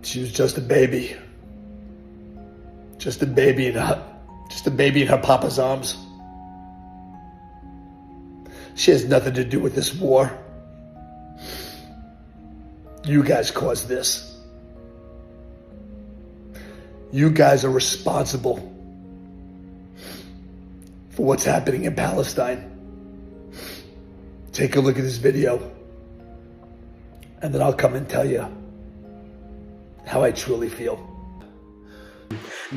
She was just a baby. Just a baby in her papa's arms. She has nothing to do with this war. You guys caused this. You guys are responsible for what's happening in Palestine. Take a look at this video, and then I'll come and tell you how I truly feel.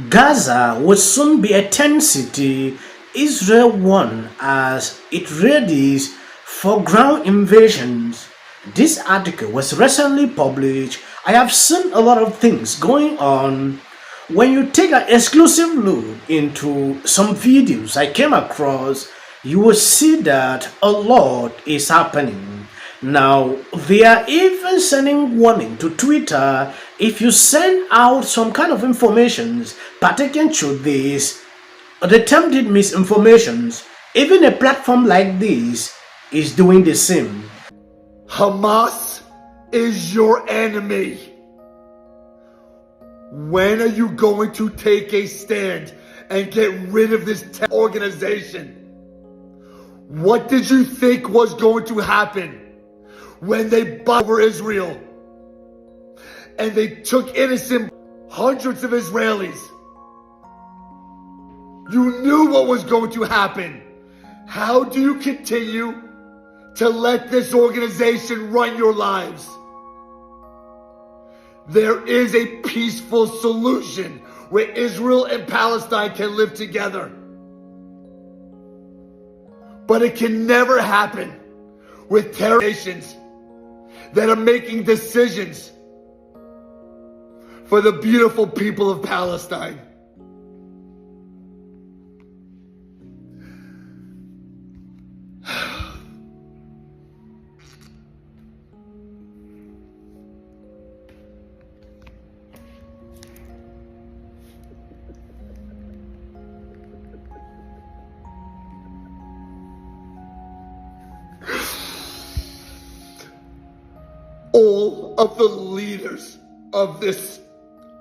Gaza will soon be a tent city Israel won as it readies for ground invasions. This article was recently published. I have seen a lot of things going on. When you take an exclusive look into some videos I came across, you will see that a lot is happening. Now, they are even sending warning to Twitter if you send out some kind of information pertaining to this, the attempted misinformations. Even a platform like this is doing the same. Hamas is your enemy. When are you going to take a stand and get rid of this organization? What did you think was going to happen when they bombed over Israel and they took innocent hundreds of Israelis? You knew what was going to happen. How do you continue to let this organization run your lives? There is a peaceful solution where Israel and Palestine can live together. But it can never happen with terror nations that are making decisions for the beautiful people of Palestine. All of the leaders of this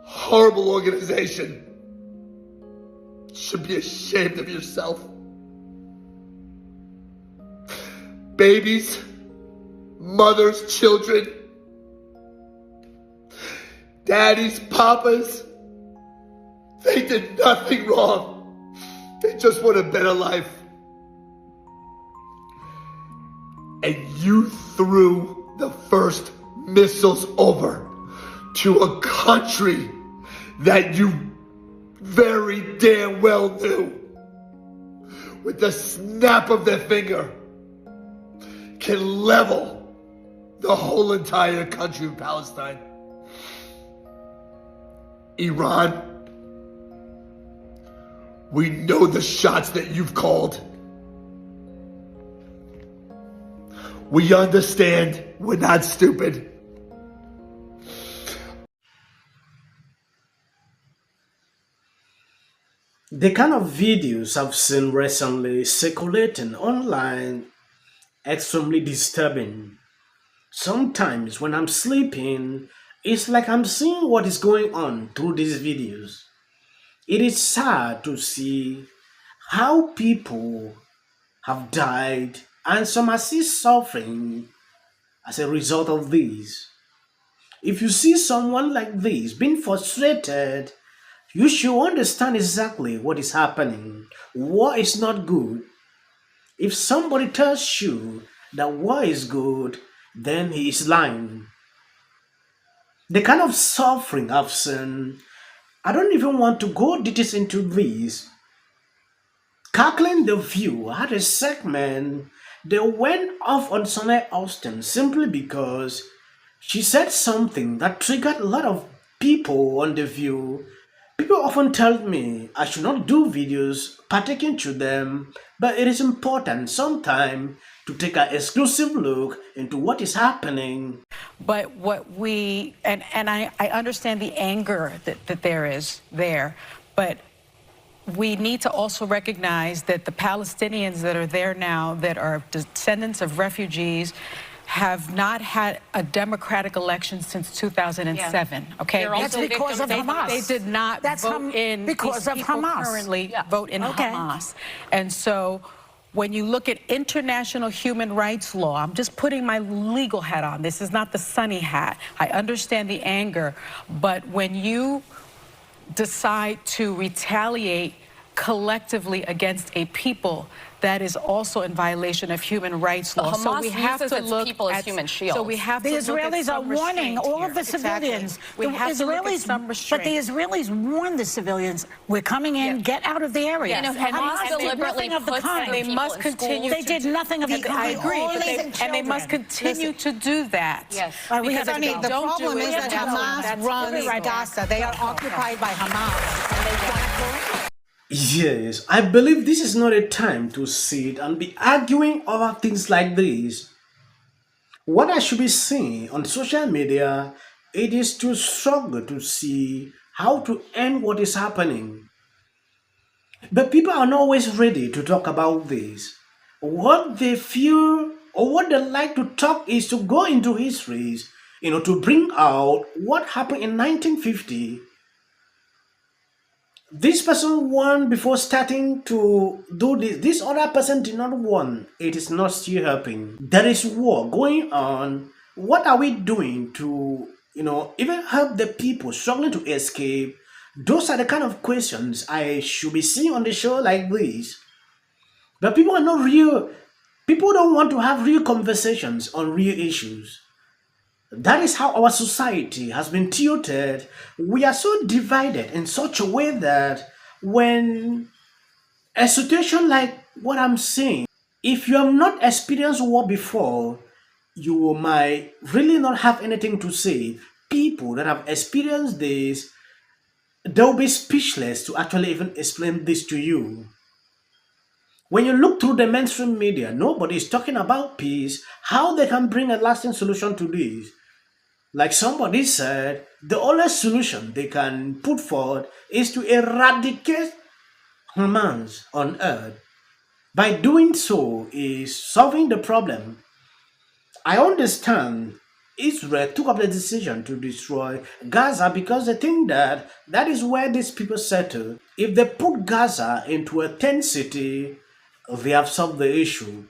horrible organization should be ashamed of yourself. Babies, mothers, children, daddies, papas, they did nothing wrong. They just want a better life. And you threw the first missiles over to a country that you very damn well knew with the snap of their finger can level the whole entire country of Palestine. Iran, we know the shots that you've called. We understand. We're not stupid. The kind of videos I've seen recently circulating online extremely disturbing. Sometimes when I'm sleeping, it's like I'm seeing what is going on through these videos. It is sad to see how people have died and some are still suffering as a result of this. If you see someone like this being frustrated, you should understand exactly what is happening. War is not good. If somebody tells you that war is good, then he is lying. The kind of suffering I've seen, I don't even want to go details into this. Cackling the View had a segment. They went off on Sunny Hostin simply because she said something that triggered a lot of people on The View. People often tell me I should not do videos partaking to them, but it is important sometimes to take an exclusive look into what is happening. But what we, and I understand the anger that there is there, but we need to also recognize that the Palestinians that are there now, that are descendants of refugees, have not had a democratic election since 2007. Okay, They're also That's because of victims Hamas. they did not vote in. because these of people Hamas. currently vote in Okay. Hamas, and so when you look at international human rights law, I'm just putting my legal hat on. This is not the sunny hat. I understand the anger, but when you decide to retaliate collectively against a people, that is also in violation of human rights law. Hamas uses its people as human shields. So we have The to look at Israelis are some warning restraint all here. of the civilians. Exactly. We The have to look at Israelis, some restraint. but the Israelis warn the civilians, we're coming in, get out of the area. Yes. You know, Hamas did deliberately nothing of the puts kind. They people must in continue. schools. They did nothing of the kind. I agree, but Only and they must continue to do that. Yes. We Because have if to they go. The don't problem do is it, that that's Hamas runs illegal. Gaza. They are occupied by Hamas. And they want to Yes, I believe this is not a time to sit and be arguing over things like this. What I should be seeing on social media, it is to struggle to see how to end what is happening. But people are not always ready to talk about this. What they feel or what they like to talk is to go into histories, to bring out what happened in 1950. This person won before starting to do this. This other person did not won. It is not still helping. There is war going on. What are we doing to, even help the people struggling to escape? Those are the kind of questions I should be seeing on the show like this. But people are not real. People don't want to have real conversations on real issues. That is how our society has been tilted. We are so divided in such a way that when a situation like what I'm saying, if you have not experienced war before, you might really not have anything to say. People that have experienced this, they'll be speechless to actually even explain this to you. When you look through the mainstream media, nobody is talking about peace, how they can bring a lasting solution to this. Like somebody said, the only solution they can put forward is to eradicate Hamas on earth. By doing so is solving the problem. I understand Israel took up the decision to destroy Gaza because they think that that is where these people settle. If they put Gaza into a tent city, they have solved the issue.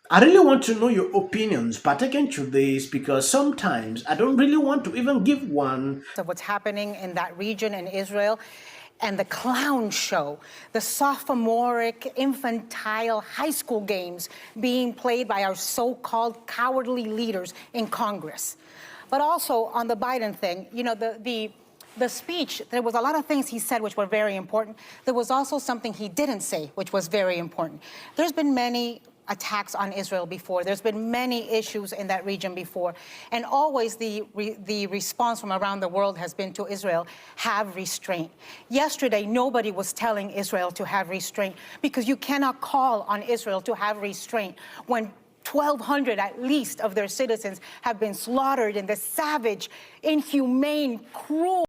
I really want to know your opinions pertaining to this because sometimes I don't really want to even give one. of what's happening in that region in Israel and the clown show, the sophomoric, infantile high school games being played by our so-called cowardly leaders in Congress. But also on the Biden thing, the speech, there was a lot of things he said which were very important. There was also something he didn't say, which was very important. There's been many attacks on Israel before. There's been many issues in that region before. And always the response from around the world has been to Israel, have restraint. Yesterday, nobody was telling Israel to have restraint because you cannot call on Israel to have restraint when 1,200 at least of their citizens have been slaughtered in this savage, inhumane, cruel